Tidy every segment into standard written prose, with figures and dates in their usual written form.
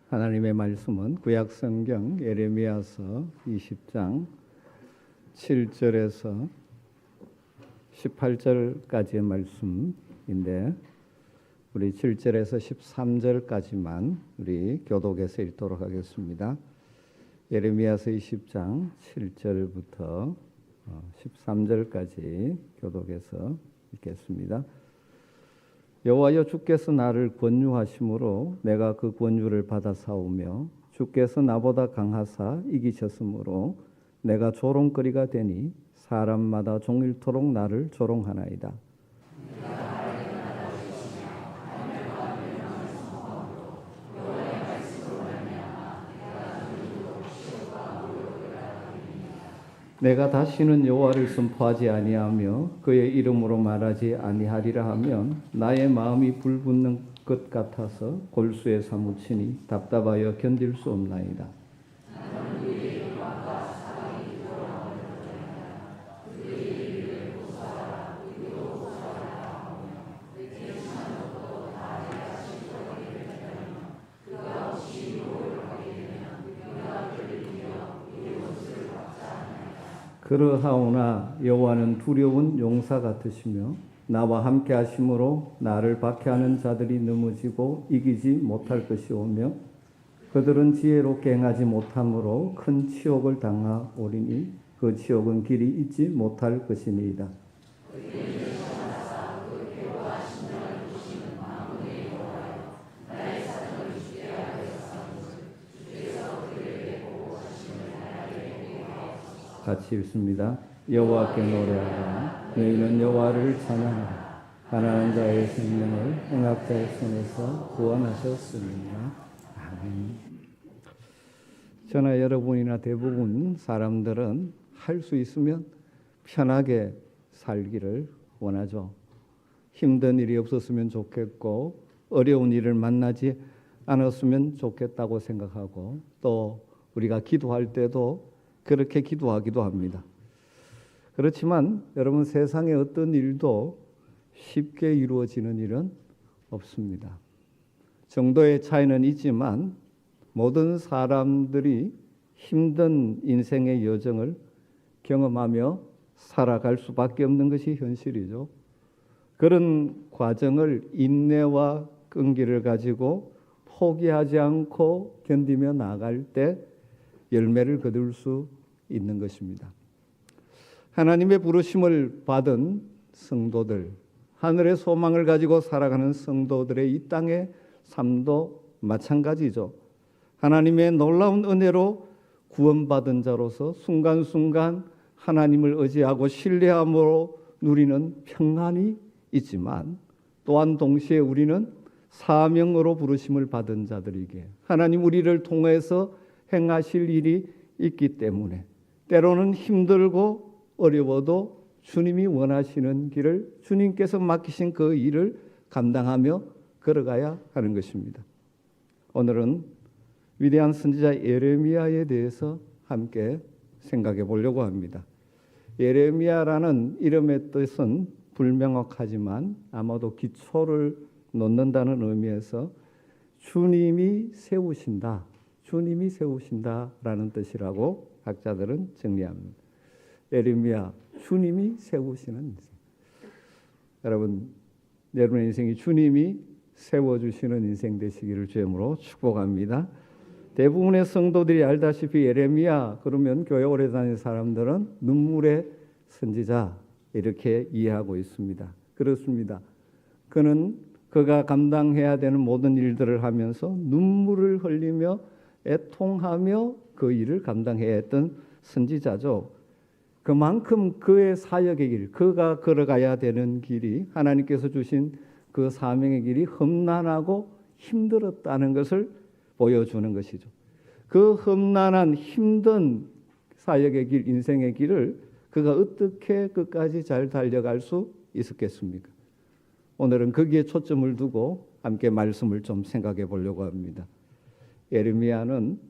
하나님의 말씀은 구약성경 예레미야서 20장 7절에서 18절까지의 말씀인데 우리 7절에서 13절까지만 우리 교독해서 읽도록 하겠습니다. 예레미야서 20장 7절부터 13절까지 교독해서 읽겠습니다. 여호와여, 주께서 나를 권유하심으로 내가 그 권유를 받아 싸우며 주께서 나보다 강하사 이기셨으므로 내가 조롱거리가 되니 사람마다 종일토록 나를 조롱하나이다. 내가 다시는 여호와를 선포하지 아니하며 그의 이름으로 말하지 아니하리라 하면 나의 마음이 불붙는 것 같아서 골수에 사무치니 답답하여 견딜 수 없나이다. 그러하오나 여호와는 두려운 용사 같으시며 나와 함께 하심으로 나를 박해하는 자들이 넘어지고 이기지 못할 것이오며 그들은 지혜롭게 행하지 못함으로 큰 치욕을 당하오리니 그 치욕은 길이 잊지 못할 것이니이다. 같이 읽습니다. 여호와께 노래하라. 너희는 여호와를 찬양하라. 가난한 자의 생명을 행악자의 손에서 구원하셨습니다. 아멘. 저나 여러분이나 대부분 사람들은 할 수 있으면 편하게 살기를 원하죠. 힘든 일이 없었으면 좋겠고 어려운 일을 만나지 않았으면 좋겠다고 생각하고 또 우리가 기도할 때도 그렇게 기도하기도 합니다. 그렇지만 여러분, 세상의 어떤 일도 쉽게 이루어지는 일은 없습니다. 정도의 차이는 있지만 모든 사람들이 힘든 인생의 여정을 경험하며 살아갈 수밖에 없는 것이 현실이죠. 그런 과정을 인내와 끈기를 가지고 포기하지 않고 견디며 나아갈 때 열매를 거둘 수 있는 것입니다. 하나님의 부르심을 받은 성도들, 하늘의 소망을 가지고 살아가는 성도들의 이 땅의 삶도 마찬가지죠. 하나님의 놀라운 은혜로 구원받은 자로서 순간순간 하나님을 의지하고 신뢰함으로 누리는 평안이 있지만 또한 동시에 우리는 사명으로 부르심을 받은 자들이기에 하나님 우리를 통해서 행하실 일이 있기 때문에 때로는 힘들고 어려워도 주님이 원하시는 길을 주님께서 맡기신 그 일을 감당하며 걸어가야 하는 것입니다. 오늘은 위대한 선지자 예레미야에 대해서 함께 생각해 보려고 합니다. 예레미야라는 이름의 뜻은 불명확하지만 아마도 기초를 놓는다는 의미에서 주님이 세우신다, 주님이 세우신다라는 뜻이라고 학자들은 정리합니다. 예레미야, 주님이 세우시는 인생. 여러분, 여러분의 인생이 주님이 세워주시는 인생 되시기를 주님으로 축복합니다. 대부분의 성도들이 알다시피 예레미야 그러면 교회 오래 다니는 사람들은 눈물의 선지자 이렇게 이해하고 있습니다. 그렇습니다. 그가 감당해야 되는 모든 일들을 하면서 눈물을 흘리며 애통하며 그 일을 감당해야 했던 선지자죠. 그만큼 그의 사역의 길, 그가 걸어가야 되는 길이 하나님께서 주신 그 사명의 길이 험난하고 힘들었다는 것을 보여주는 것이죠. 그 험난한 힘든 사역의 길, 인생의 길을 그가 어떻게 끝까지 잘 달려갈 수 있었겠습니까? 오늘은 거기에 초점을 두고 함께 말씀을 좀 생각해 보려고 합니다. 예레미야는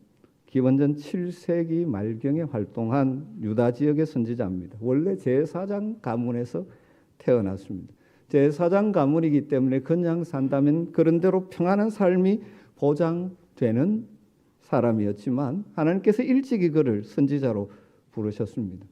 기원전 7세기 말경에 활동한 유다 지역의 선지자입니다. 원래 제사장 가문에서 태어났습니다. 제사장 가문이기 때문에 그냥 산다면 그런 대로 평안한 삶이 보장 되는 사람이었지만 하나님께서 일찍이 그를 선지자로 부르셨습니다.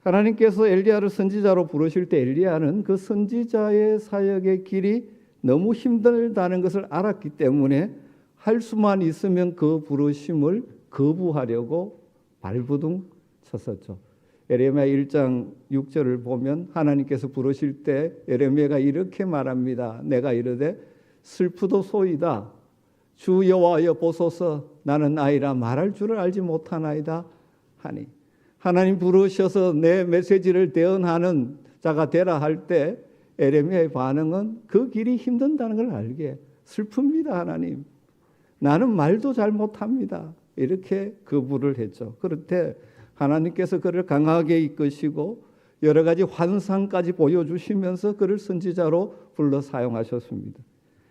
하나님께서 엘리야를 선지자로 부르실 때 엘리야는 그 선지자의 사역의 길이 너무 힘들다는 것을 알았기 때문에 할 수만 있으면 그 부르심을 거부하려고 발부둥 쳤었죠. 예레미야 1장 6절을 보면 하나님께서 부르실 때 예레미야가 이렇게 말합니다. 내가 이르되 슬프도소이다. 주 여호와여 보소서 나는 아이라 말할 줄을 알지 못하나이다 하니, 하나님 부르셔서 내 메시지를 대언하는 자가 되라 할 때 예레미야의 반응은 그 길이 힘든다는 걸 알게, 슬픕니다. 하나님, 나는 말도 잘 못합니다. 이렇게 거부를 했죠. 그럴 때 하나님께서 그를 강하게 이끄시고 여러 가지 환상까지 보여주시면서 그를 선지자로 불러 사용하셨습니다.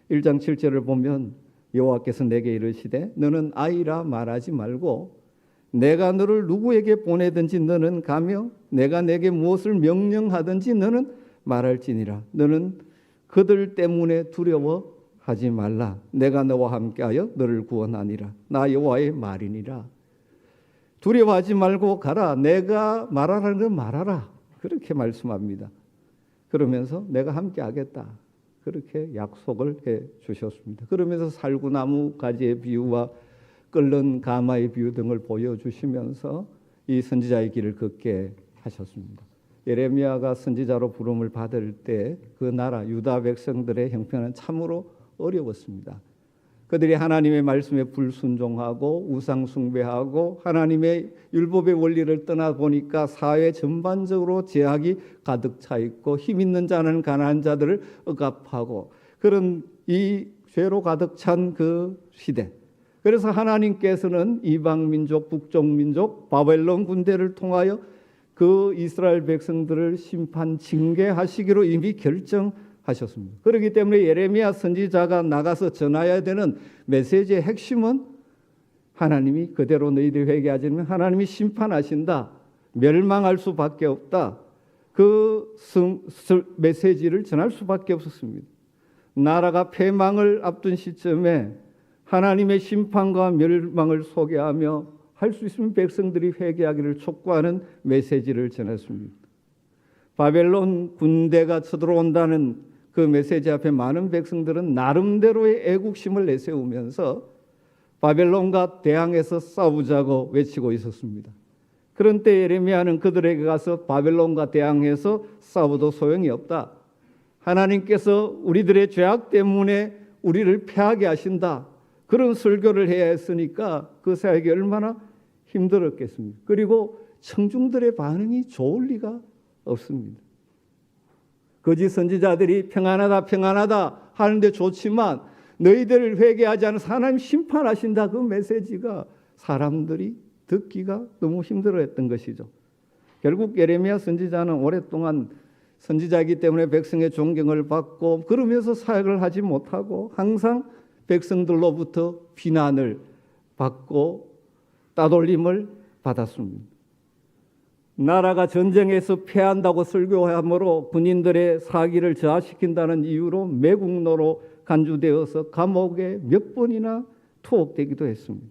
1장 7절을 보면 여호와께서 내게 이르시되 너는 아이라 말하지 말고 내가 너를 누구에게 보내든지 너는 가며 내가 내게 무엇을 명령하든지 너는 말할지니라. 너는 그들 때문에 두려워하지 말라. 내가 너와 함께하여 너를 구원하니라. 나 여호와의 말이니라. 두려워하지 말고 가라. 내가 말하라는 걸 말하라. 그렇게 말씀합니다. 그러면서 내가 함께하겠다. 그렇게 약속을 해 주셨습니다. 그러면서 살구나무 가지의 비유와 끓는 가마의 비유 등을 보여주시면서 이 선지자의 길을 걷게 하셨습니다. 예레미야가 선지자로 부름을 받을 때 그 나라 유다 백성들의 형편은 참으로 어려웠습니다. 그들이 하나님의 말씀에 불순종하고 우상 숭배하고 하나님의 율법의 원리를 떠나보니까 사회 전반적으로 제약이 가득 차 있고 힘 있는 자는 가난한 자들을 억압하고 그런 이 죄로 가득 찬 그 시대. 그래서 하나님께서는 이방 민족, 북쪽 민족, 바벨론 군대를 통하여 그 이스라엘 백성들을 심판 징계하시기로 이미 결정하셨습니다. 그렇기 때문에 예레미야 선지자가 나가서 전해야 되는 메시지의 핵심은 하나님이 그대로 너희들이 회개하지 않으면 하나님이 심판하신다. 멸망할 수밖에 없다. 그 메시지를 전할 수밖에 없었습니다. 나라가 패망을 앞둔 시점에 하나님의 심판과 멸망을 소개하며 할 수 있으면 백성들이 회개하기를 촉구하는 메시지를 전했습니다. 바벨론 군대가 쳐들어온다는 그 메시지 앞에 많은 백성들은 나름대로의 애국심을 내세우면서 바벨론과 대항해서 싸우자고 외치고 있었습니다. 그런 때 예레미야는 그들에게 가서 바벨론과 대항해서 싸워도 소용이 없다. 하나님께서 우리들의 죄악 때문에 우리를 패하게 하신다. 그런 설교를 해야 했으니까 그 사역이 얼마나 힘들었겠습니까? 그리고 청중들의 반응이 좋을 리가 없습니다. 거짓 선지자들이 평안하다 평안하다 하는데 좋지만 너희들을 회개하지 않아서 하나님 심판하신다. 그 메시지가 사람들이 듣기가 너무 힘들어했던 것이죠. 결국 예레미야 선지자는 오랫동안 선지자이기 때문에 백성의 존경을 받고 그러면서 사역을 하지 못하고 항상 백성들로부터 비난을 받고 따돌림을 받았습니다. 나라가 전쟁에서 패한다고 설교함으로 군인들의 사기를 저하시킨다는 이유로 매국노로 간주되어서 감옥에 몇 번이나 투옥되기도 했습니다.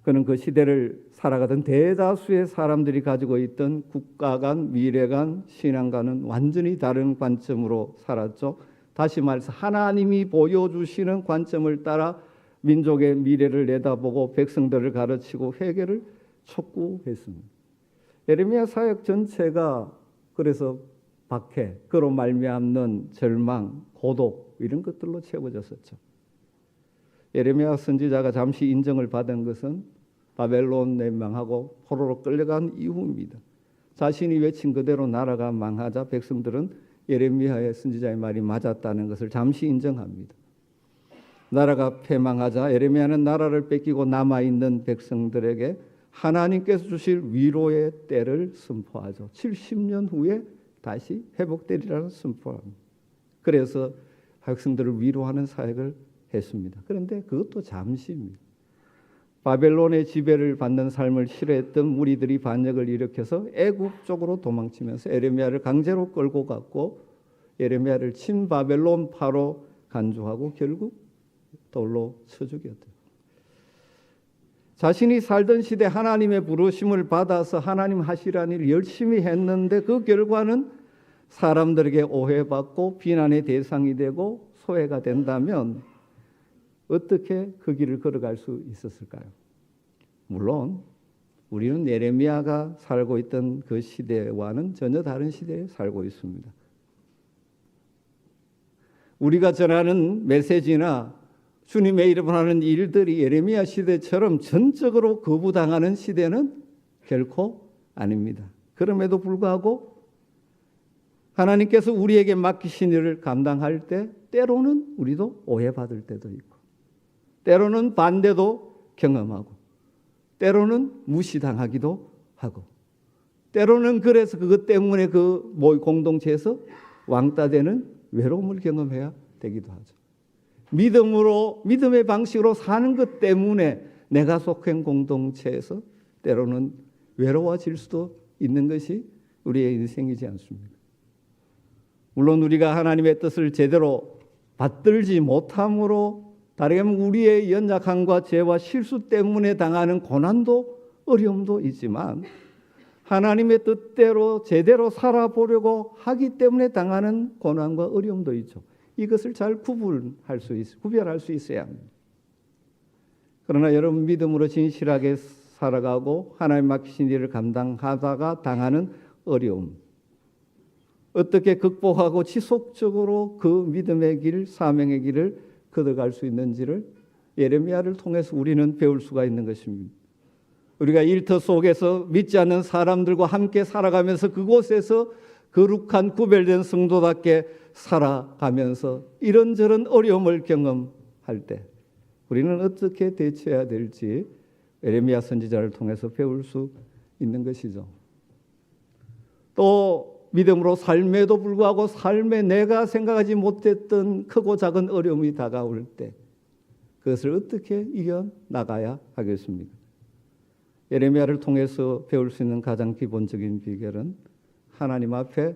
그는 그 시대를 살아가던 대다수의 사람들이 가지고 있던 국가관, 미래관, 신앙과는 완전히 다른 관점으로 살았죠. 다시 말해서 하나님이 보여주시는 관점을 따라 민족의 미래를 내다보고 백성들을 가르치고 회개를 촉구했습니다. 예레미야 사역 전체가 그래서 박해, 그로 말미암는 절망, 고독 이런 것들로 채워졌었죠. 예레미야 선지자가 잠시 인정을 받은 것은 바벨론 멸망하고 포로로 끌려간 이후입니다. 자신이 외친 그대로 나라가 망하자 백성들은 예레미야의 선지자의 말이 맞았다는 것을 잠시 인정합니다. 나라가 패망하자 예레미야는 나라를 뺏기고 남아있는 백성들에게 하나님께서 주실 위로의 때를 선포하죠. 70년 후에 다시 회복되리라는 선포합니다. 그래서 백성들을 위로하는 사역을 했습니다. 그런데 그것도 잠시입니다. 바벨론의 지배를 받는 삶을 싫어했던 무리들이 반역을 일으켜서 애굽 쪽으로 도망치면서 예레미야를 강제로 끌고 갔고 예레미야를 친바벨론파로 간주하고 결국 돌로 쳐 죽였대요. 자신이 살던 시대 하나님의 부르심을 받아서 하나님 하시라는 일을 열심히 했는데 그 결과는 사람들에게 오해받고 비난의 대상이 되고 소외가 된다면 어떻게 그 길을 걸어갈 수 있었을까요? 물론 우리는 예레미야가 살고 있던 그 시대와는 전혀 다른 시대에 살고 있습니다. 우리가 전하는 메시지나 주님의 이름을 하는 일들이 예레미야 시대처럼 전적으로 거부당하는 시대는 결코 아닙니다. 그럼에도 불구하고 하나님께서 우리에게 맡기신 일을 감당할 때 때로는 우리도 오해받을 때도 있고 때로는 반대도 경험하고 때로는 무시당하기도 하고 때로는 그래서 그것 때문에 그 공동체에서 왕따 되는 외로움을 경험해야 되기도 하죠. 믿음의 방식으로 사는 것 때문에 내가 속한 공동체에서 때로는 외로워질 수도 있는 것이 우리의 인생이지 않습니까? 물론 우리가 하나님의 뜻을 제대로 받들지 못함으로 다르게 하면 우리의 연약함과 죄와 실수 때문에 당하는 고난도 어려움도 있지만 하나님의 뜻대로 제대로 살아보려고 하기 때문에 당하는 고난과 어려움도 있죠. 이것을 잘 구별할 수 있어야 합니다. 그러나 여러분 믿음으로 진실하게 살아가고 하나님 맡기신 일을 감당하다가 당하는 어려움 어떻게 극복하고 지속적으로 그 믿음의 길, 사명의 길을 걸어갈 수 있는지를 예레미야를 통해서 우리는 배울 수가 있는 것입니다. 우리가 일터 속에서 믿지 않는 사람들과 함께 살아가면서 그곳에서 거룩한 구별된 성도답게 살아가면서 이런저런 어려움을 경험할 때 우리는 어떻게 대처해야 될지 예레미야 선지자를 통해서 배울 수 있는 것이죠. 또 믿음으로 삶에도 불구하고 삶에 내가 생각하지 못했던 크고 작은 어려움이 다가올 때 그것을 어떻게 이겨나가야 하겠습니까? 예레미야를 통해서 배울 수 있는 가장 기본적인 비결은 하나님 앞에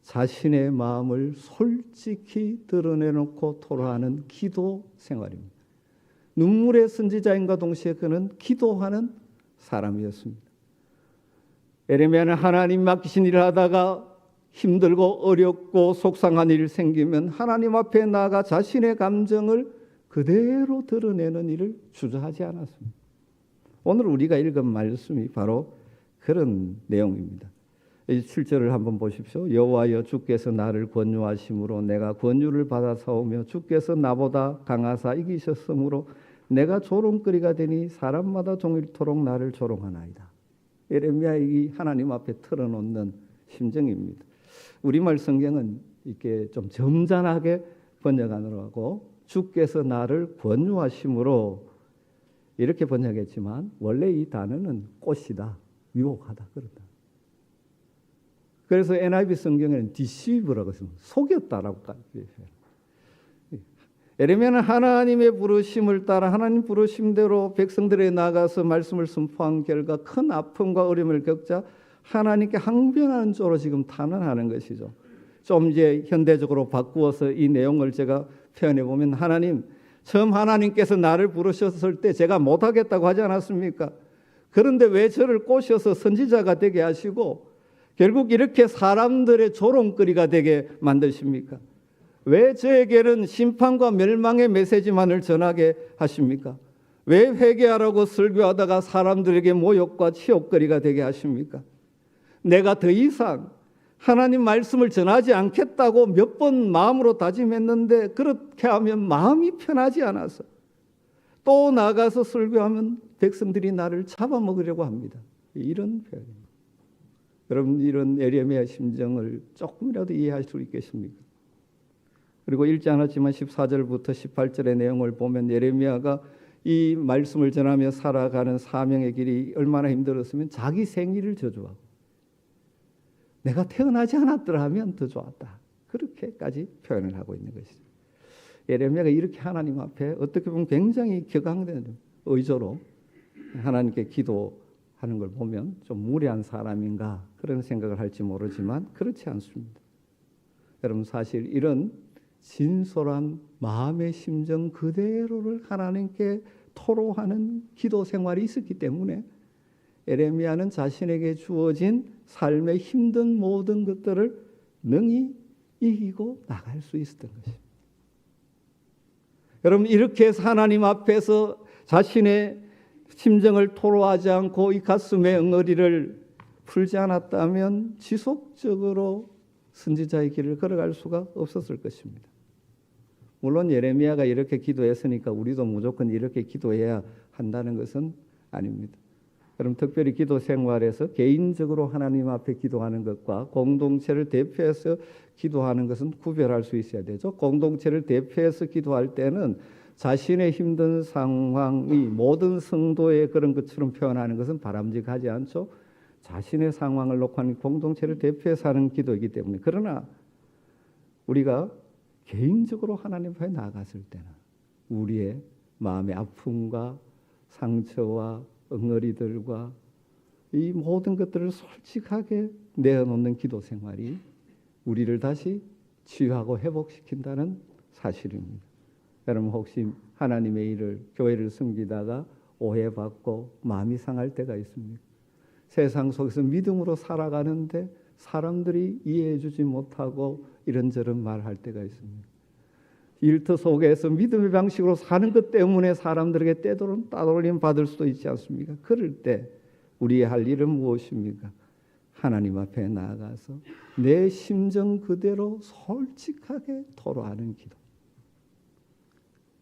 자신의 마음을 솔직히 드러내놓고 토로하는 기도 생활입니다. 눈물의 선지자인과 동시에 그는 기도하는 사람이었습니다. 예레미야는 하나님 맡기신 일을 하다가 힘들고 어렵고 속상한 일이 생기면 하나님 앞에 나아가 자신의 감정을 그대로 드러내는 일을 주저하지 않았습니다. 오늘 우리가 읽은 말씀이 바로 그런 내용입니다. 7절을 한번 보십시오. 여호와여 주께서 나를 권유하심으로 내가 권유를 받아 싸우며 주께서 나보다 강하사 이기셨으므로 내가 조롱거리가 되니 사람마다 종일토록 나를 조롱하나이다. 예레미야의 하나님 앞에 털어놓는 심정입니다. 우리말 성경은 이렇게 좀 점잖하게 번역하느라고 주께서 나를 권유하심으로 이렇게 번역했지만 원래 이 단어는 꽃이다, 유혹하다 그렇다. 그래서 NIV 성경에는 deceive라고 했습니다. 속였다라고 예레미야는 하나님의 부르심을 따라 하나님 부르심대로 백성들에 나가서 말씀을 선포한 결과 큰 아픔과 어려움을 겪자 하나님께 항변하는 쪽으로 지금 탄원하는 것이죠. 좀 이제 현대적으로 바꾸어서 이 내용을 제가 표현해 보면 하나님, 처음 하나님께서 나를 부르셨을 때 제가 못하겠다고 하지 않았습니까? 그런데 왜 저를 꼬셔서 선지자가 되게 하시고 결국 이렇게 사람들의 조롱거리가 되게 만드십니까? 왜 저에게는 심판과 멸망의 메시지만을 전하게 하십니까? 왜 회개하라고 설교하다가 사람들에게 모욕과 치욕거리가 되게 하십니까? 내가 더 이상 하나님 말씀을 전하지 않겠다고 몇 번 마음으로 다짐했는데 그렇게 하면 마음이 편하지 않아서 또 나가서 설교하면 백성들이 나를 잡아먹으려고 합니다. 이런 표현입니다. 여러분 이런 예레미야의 심정을 조금이라도 이해할 수 있겠습니까? 그리고 읽지 않았지만 14절부터 18절의 내용을 보면 예레미야가 이 말씀을 전하며 살아가는 사명의 길이 얼마나 힘들었으면 자기 생일을 저주하고 내가 태어나지 않았더라 하면 더 좋았다. 그렇게까지 표현을 하고 있는 것이죠. 예레미야가 이렇게 하나님 앞에 어떻게 보면 굉장히 격앙된 의조로 하나님께 기도하는 걸 보면 좀 무례한 사람인가 그런 생각을 할지 모르지만 그렇지 않습니다. 여러분 사실 이런 진솔한 마음의 심정 그대로를 하나님께 토로하는 기도 생활이 있었기 때문에 에레미야는 자신에게 주어진 삶의 힘든 모든 것들을 능히 이기고 나갈 수 있었던 것입니다. 여러분, 이렇게 해서 하나님 앞에서 자신의 심정을 토로하지 않고 이 가슴의 응어리를 풀지 않았다면 지속적으로 선지자의 길을 걸어갈 수가 없었을 것입니다. 물론 예레미야가 이렇게 기도했으니까 우리도 무조건 이렇게 기도해야 한다는 것은 아닙니다. 그럼 특별히 기도 생활에서 개인적으로 하나님 앞에 기도하는 것과 공동체를 대표해서 기도하는 것은 구별할 수 있어야 되죠. 공동체를 대표해서 기도할 때는 자신의 힘든 상황이 모든 성도의 그런 것처럼 표현하는 것은 바람직하지 않죠. 자신의 상황을 놓고 하는 공동체를 대표해서 하는 기도이기 때문에. 그러나 우리가 개인적으로 하나님 앞에 나아갔을 때는 우리의 마음의 아픔과 상처와 응어리들과 이 모든 것들을 솔직하게 내어놓는 기도 생활이 우리를 다시 치유하고 회복시킨다는 사실입니다. 여러분, 혹시 하나님의 일을, 교회를 섬기다가 오해받고 마음이 상할 때가 있습니까? 세상 속에서 믿음으로 살아가는데 사람들이 이해해 주지 못하고 이런저런 말할 때가 있습니다. 일터 속에서 믿음의 방식으로 사는 것 때문에 사람들에게 때로는 따돌림 받을 수도 있지 않습니까? 그럴 때 우리의 할 일은 무엇입니까? 하나님 앞에 나아가서 내 심정 그대로 솔직하게 토로하는 기도.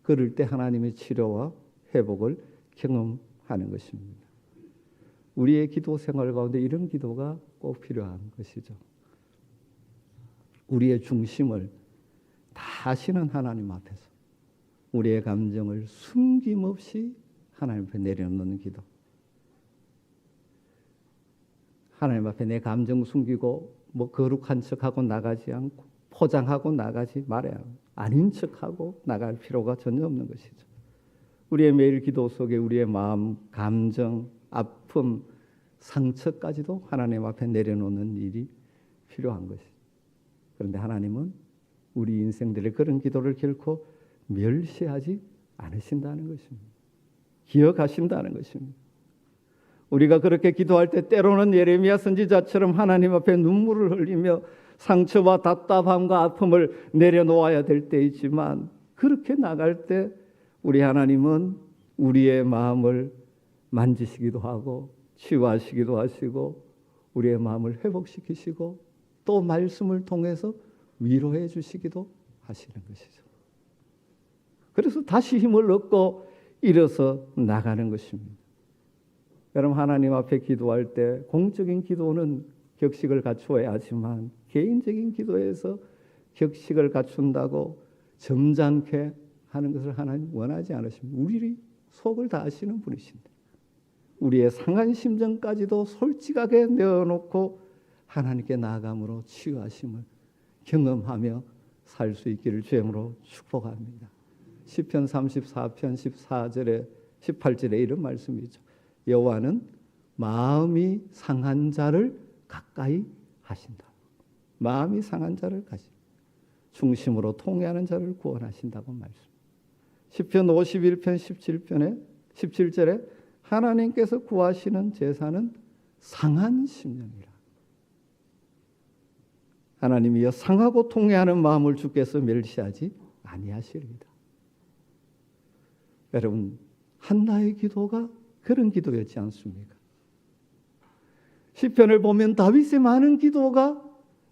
그럴 때 하나님의 치료와 회복을 경험하는 것입니다. 우리의 기도 생활 가운데 이런 기도가 꼭 필요한 것이죠. 우리의 중심을 다시는 하나님 앞에서 우리의 감정을 숨김없이 하나님 앞에 내려놓는 기도. 하나님 앞에 내 감정 숨기고 거룩한 척하고 나가지 않고 포장하고 나가지 말아야 합니다. 아닌 척하고 나갈 필요가 전혀 없는 것이죠. 우리의 매일 기도 속에 우리의 마음, 감정, 아픔, 상처까지도 하나님 앞에 내려놓는 일이 필요한 것이죠. 그런데 하나님은 우리 인생들의 그런 기도를 결코 멸시하지 않으신다는 것입니다. 기억하신다는 것입니다. 우리가 그렇게 기도할 때 때로는 예레미야 선지자처럼 하나님 앞에 눈물을 흘리며 상처와 답답함과 아픔을 내려놓아야 될 때 있지만, 그렇게 나갈 때 우리 하나님은 우리의 마음을 만지시기도 하고 치유하시기도 하시고 우리의 마음을 회복시키시고 또 말씀을 통해서 위로해 주시기도 하시는 것이죠. 그래서 다시 힘을 얻고 일어서 나가는 것입니다. 여러분, 하나님 앞에 기도할 때 공적인 기도는 격식을 갖추어야 하지만 개인적인 기도에서 격식을 갖춘다고 점잖게 하는 것을 하나님 원하지 않으십니다. 우리 속을 다 아시는 분이신데 우리의 상한 심정까지도 솔직하게 내어놓고 하나님께 나아감으로 치유하심을 경험하며 살 수 있기를 주님으로 축복합니다. 시편 34편 14절에 18절에 이런 말씀이죠. 여호와는 마음이 상한 자를 가까이 하신다. 마음이 상한 자를 중심으로 통회하는 자를 구원하신다고 말씀. 시편 51편 17절에 하나님께서 구하시는 제사는 상한 심령이라. 하나님이여 상하고 통회하는 마음을 주께서 멸시하지 아니하시리이다. 여러분, 한나의 기도가 그런 기도였지 않습니까? 시편을 보면 다윗의 많은 기도가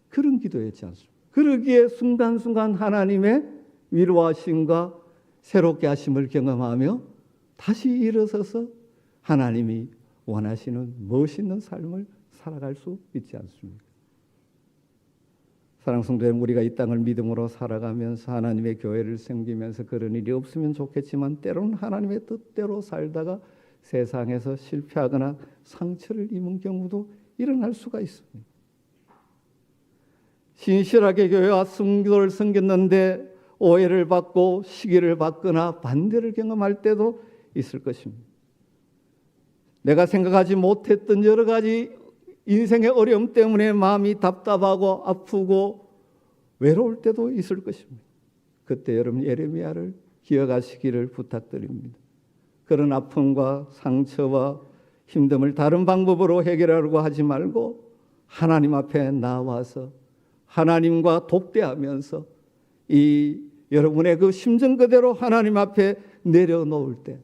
그런 기도였지 않습니까? 그러기에 순간순간 하나님의 위로하심과 새롭게 하심을 경험하며 다시 일어서서 하나님이 원하시는 멋있는 삶을 살아갈 수 있지 않습니까? 사랑하는 성도 여러분, 우리가 이 땅을 믿음으로 살아가면서 하나님의 교회를 섬기면서 그런 일이 없으면 좋겠지만 때로는 하나님의 뜻대로 살다가 세상에서 실패하거나 상처를 입은 경우도 일어날 수가 있습니다. 신실하게 교회와 성도를 섬겼는데 오해를 받고 시기를 받거나 반대를 경험할 때도 있을 것입니다. 내가 생각하지 못했던 여러 가지 인생의 어려움 때문에 마음이 답답하고 아프고 외로울 때도 있을 것입니다. 그때 여러분 예레미야를 기억하시기를 부탁드립니다. 그런 아픔과 상처와 힘듦을 다른 방법으로 해결하려고 하지 말고 하나님 앞에 나와서 하나님과 독대하면서 이 여러분의 그 심정 그대로 하나님 앞에 내려놓을 때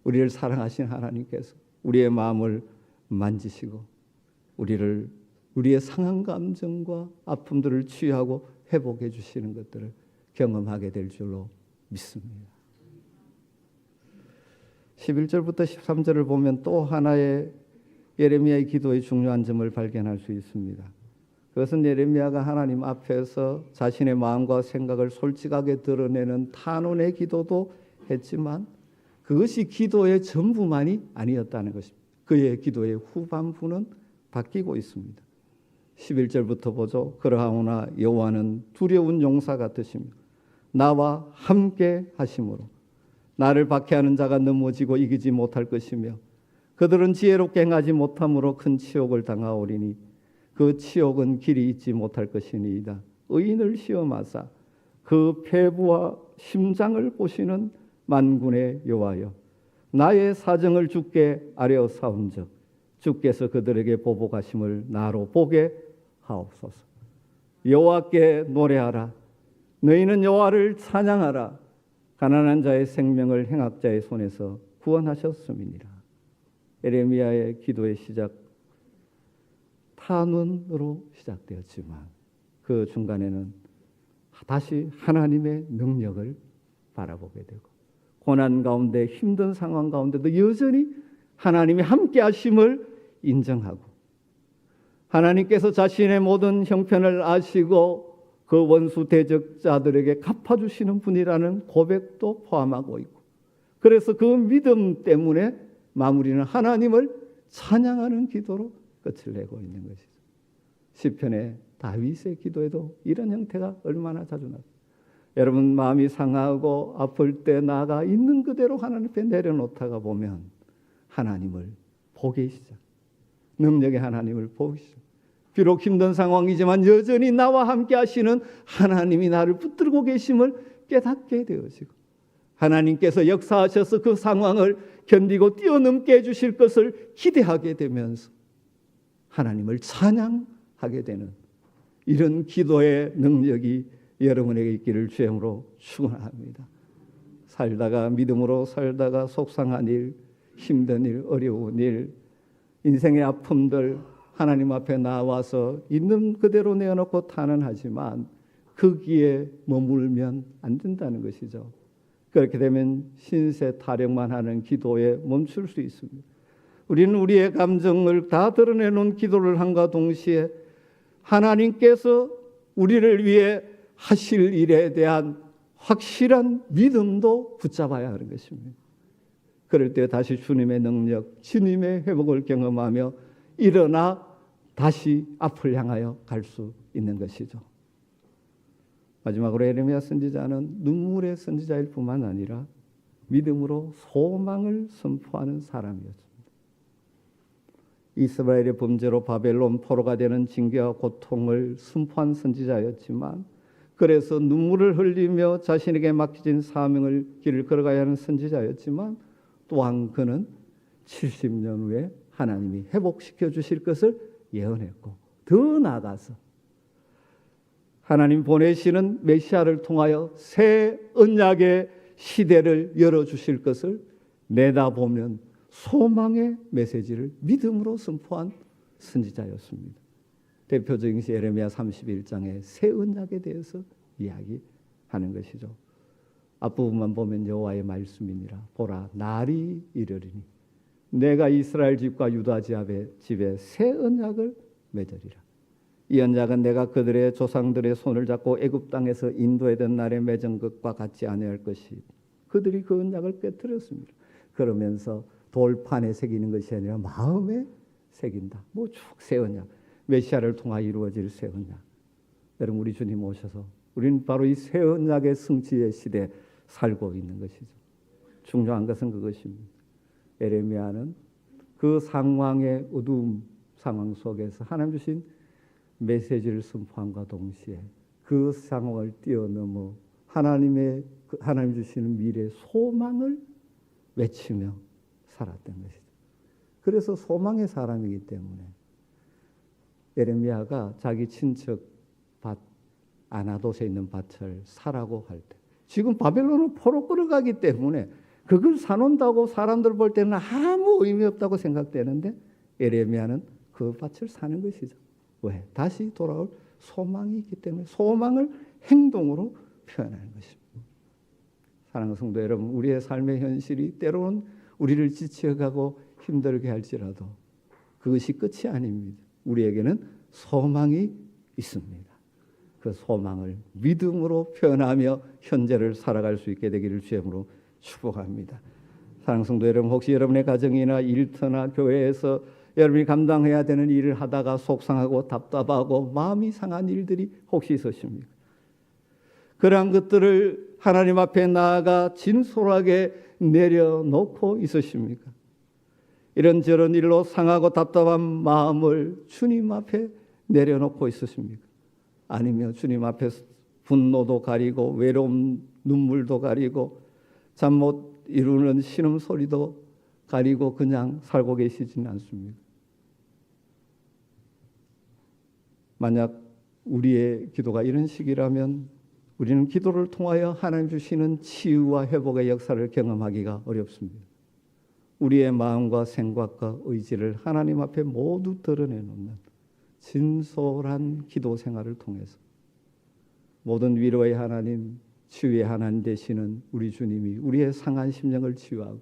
우리를 사랑하신 하나님께서 우리의 마음을 만지시고 우리의 상한 감정과 아픔들을 치유하고 회복해 주시는 것들을 경험하게 될 줄로 믿습니다. 11절부터 13절을 보면 또 하나의 예레미야의 기도의 중요한 점을 발견할 수 있습니다. 그것은 예레미야가 하나님 앞에서 자신의 마음과 생각을 솔직하게 드러내는 탄원의 기도도 했지만 그것이 기도의 전부만이 아니었다는 것입니다. 그의 기도의 후반부는 바뀌고 있습니다. 11절부터 보죠. 그러하오나 여호와는 두려운 용사 같으시며 나와 함께 하심으로 나를 박해하는 자가 넘어지고 이기지 못할 것이며 그들은 지혜롭게 행하지 못함으로 큰 치욕을 당하오리니 그 치욕은 길이 잊지 못할 것이니이다. 의인을 시험하사 그 폐부와 심장을 보시는 만군의 여호와여 나의 사정을 주께 아뢰어사온즉 주께서 그들에게 보복하심을 나로 보게 하옵소서. 여호와께 노래하라. 너희는 여호와를 찬양하라. 가난한 자의 생명을 행악자의 손에서 구원하셨음이니라. 예레미야의 기도의 시작 탄원으로 시작되었지만 그 중간에는 다시 하나님의 능력을 바라보게 되고 고난 가운데 힘든 상황 가운데도 여전히 하나님이 함께 하심을 인정하고 하나님께서 자신의 모든 형편을 아시고 그 원수 대적자들에게 갚아주시는 분이라는 고백도 포함하고 있고 그래서 그 믿음 때문에 마무리는 하나님을 찬양하는 기도로 끝을 내고 있는 것이죠. 시편의 다윗의 기도에도 이런 형태가 얼마나 자주 나옵니다. 여러분 마음이 상하고 아플 때 나아가 있는 그대로 하나님 앞에 내려놓다가 보면 하나님을 보기 시작. 능력의 하나님을 보기 시작. 비록 힘든 상황이지만 여전히 나와 함께 하시는 하나님이 나를 붙들고 계심을 깨닫게 되어지고 하나님께서 역사하셔서 그 상황을 견디고 뛰어넘게 해주실 것을 기대하게 되면서 하나님을 찬양하게 되는 이런 기도의 능력이 여러분에게 있기를 주임으로 축원합니다. 살다가 믿음으로 살다가 속상한 일, 힘든 일, 어려운 일, 인생의 아픔들 하나님 앞에 나와서 있는 그대로 내어놓고 탄원하지만 거기에 머물면 안 된다는 것이죠. 그렇게 되면 신세 타령만 하는 기도에 멈출 수 있습니다. 우리는 우리의 감정을 다 드러내놓은 기도를 함과 동시에 하나님께서 우리를 위해 하실 일에 대한 확실한 믿음도 붙잡아야 하는 것입니다. 그럴 때 다시 주님의 능력, 주님의 회복을 경험하며 일어나 다시 앞을 향하여 갈 수 있는 것이죠. 마지막으로 예레미야 선지자는 눈물의 선지자일 뿐만 아니라 믿음으로 소망을 선포하는 사람이었습니다. 이스라엘의 범죄로 바벨론 포로가 되는 징계와 고통을 선포한 선지자였지만 그래서 눈물을 흘리며 자신에게 맡겨진 사명을 길을 걸어가야 하는 선지자였지만 또한 그는 70년 후에 하나님이 회복시켜 주실 것을 예언했고 더 나아가서 하나님 보내시는 메시아를 통하여 새 언약의 시대를 열어주실 것을 내다보면 소망의 메시지를 믿음으로 선포한 선지자였습니다. 대표적인 것이 예레미야 31장의 새 언약에 대해서 이야기하는 것이죠. 앞부분만 보면 여호와의 말씀이니라. 보라 날이 이르리니 내가 이스라엘 집과 유다 집에 새 언약을 맺으리라. 이 언약은 내가 그들의 조상들의 손을 잡고 애굽 땅에서 인도하던 날에 맺은 것과 같지 아니할 것이 그들이 그 언약을 깨뜨렸습니다. 그러면서 돌판에 새기는 것이 아니라 마음에 새긴다. 쭉 새 언약, 메시아를 통하여 이루어질 새 언약. 여러분 우리 주님 오셔서 우리는 바로 이 새 언약의 성취의 시대에 살고 있는 것이죠. 중요한 것은 그것입니다. 예레미야는 그 상황의 어두운 상황 속에서 하나님 주신 메시지를 선포함과 동시에 그 상황을 뛰어넘어 하나님 주시는 미래의 소망을 외치며 살았던 것이죠. 그래서 소망의 사람이기 때문에 예레미야가 자기 친척 밭 아나돗에 있는 밭을 사라고 할 때, 지금 바벨론은 포로 끌어가기 때문에 그걸 사놓는다고 사람들 볼 때는 아무 의미 없다고 생각되는데 예레미야는 그 밭을 사는 것이죠. 왜? 다시 돌아올 소망이 있기 때문에 소망을 행동으로 표현하는 것입니다. 사랑하는 성도 여러분, 우리의 삶의 현실이 때로는 우리를 지쳐가고 힘들게 할지라도 그것이 끝이 아닙니다. 우리에게는 소망이 있습니다. 그 소망을 믿음으로 표현하며 현재를 살아갈 수 있게 되기를 주님으로 축복합니다. 사랑하는 성도 여러분, 혹시 여러분의 가정이나 일터나 교회에서 여러분이 감당해야 되는 일을 하다가 속상하고 답답하고 마음이 상한 일들이 혹시 있으십니까? 그러한 것들을 하나님 앞에 나아가 진솔하게 내려놓고 있으십니까? 이런저런 일로 상하고 답답한 마음을 주님 앞에 내려놓고 있으십니까? 아니면 주님 앞에 분노도 가리고 외로움 눈물도 가리고 잠 못 이루는 신음소리도 가리고 그냥 살고 계시지는 않습니까? 만약 우리의 기도가 이런 식이라면 우리는 기도를 통하여 하나님 주시는 치유와 회복의 역사를 경험하기가 어렵습니다. 우리의 마음과 생각과 의지를 하나님 앞에 모두 드러내놓는 진솔한 기도 생활을 통해서 모든 위로의 하나님, 치유의 하나님 되시는 우리 주님이 우리의 상한 심령을 치유하고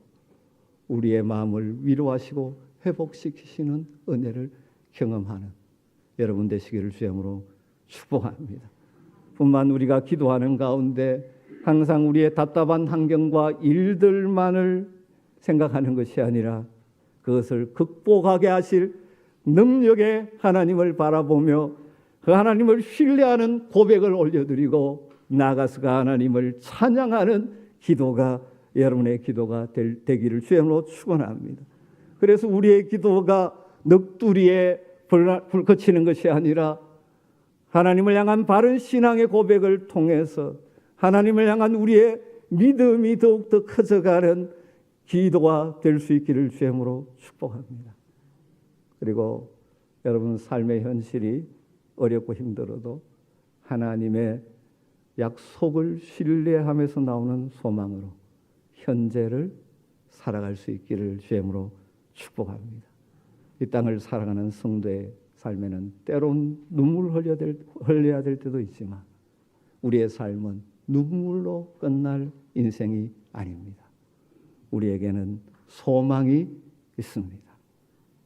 우리의 마음을 위로하시고 회복시키시는 은혜를 경험하는 여러분 되시기를 주님으로 축복합니다. 뿐만 우리가 기도하는 가운데 항상 우리의 답답한 환경과 일들만을 생각하는 것이 아니라 그것을 극복하게 하실 능력의 하나님을 바라보며 그 하나님을 신뢰하는 고백을 올려드리고 나아가서 그 하나님을 찬양하는 기도가 여러분의 기도가 되기를 주님으로 축원합니다. 그래서 우리의 기도가 넋두리에 불 그치는 것이 아니라 하나님을 향한 바른 신앙의 고백을 통해서 하나님을 향한 우리의 믿음이 더욱더 커져가는 기도가 될 수 있기를 주님으로 축복합니다. 그리고 여러분 삶의 현실이 어렵고 힘들어도 하나님의 약속을 신뢰하면서 나오는 소망으로 현재를 살아갈 수 있기를 주님으로 축복합니다. 이 땅을 살아가는 성도의 삶에는 때론 눈물 흘려야 될 때도 있지만 우리의 삶은 눈물로 끝날 인생이 아닙니다. 우리에게는 소망이 있습니다.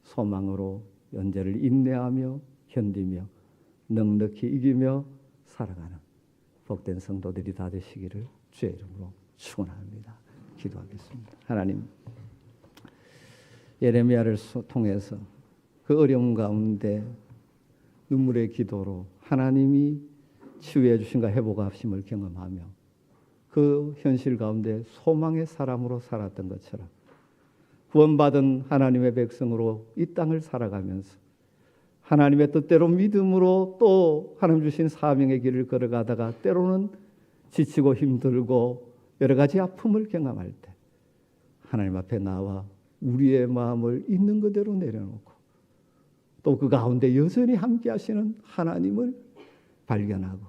소망으로 현재를 인내하며 견디며 넉넉히 이기며 살아가는 복된 성도들이 다 되시기를 주의 이름으로 축원합니다. 기도하겠습니다. 하나님, 예레미야를 통해서 그 어려움 가운데 눈물의 기도로 하나님이 치유해 주신가 회복하심을 경험하며 그 현실 가운데 소망의 사람으로 살았던 것처럼 구원받은 하나님의 백성으로 이 땅을 살아가면서 하나님의 뜻대로 믿음으로 또 하나님 주신 사명의 길을 걸어가다가 때로는 지치고 힘들고 여러 가지 아픔을 경험할 때 하나님 앞에 나와 우리의 마음을 있는 그대로 내려놓고 또 그 가운데 여전히 함께 하시는 하나님을 발견하고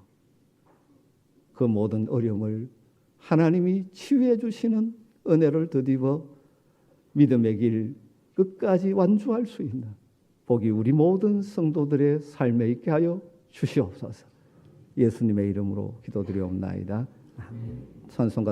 그 모든 어려움을 하나님이 치유해 주시는 은혜를 덧입어 믿음의 길 끝까지 완주할 수 있는 복이 우리 모든 성도들의 삶에 있게 하여 주시옵소서. 예수님의 이름으로 기도드리옵나이다. 찬송가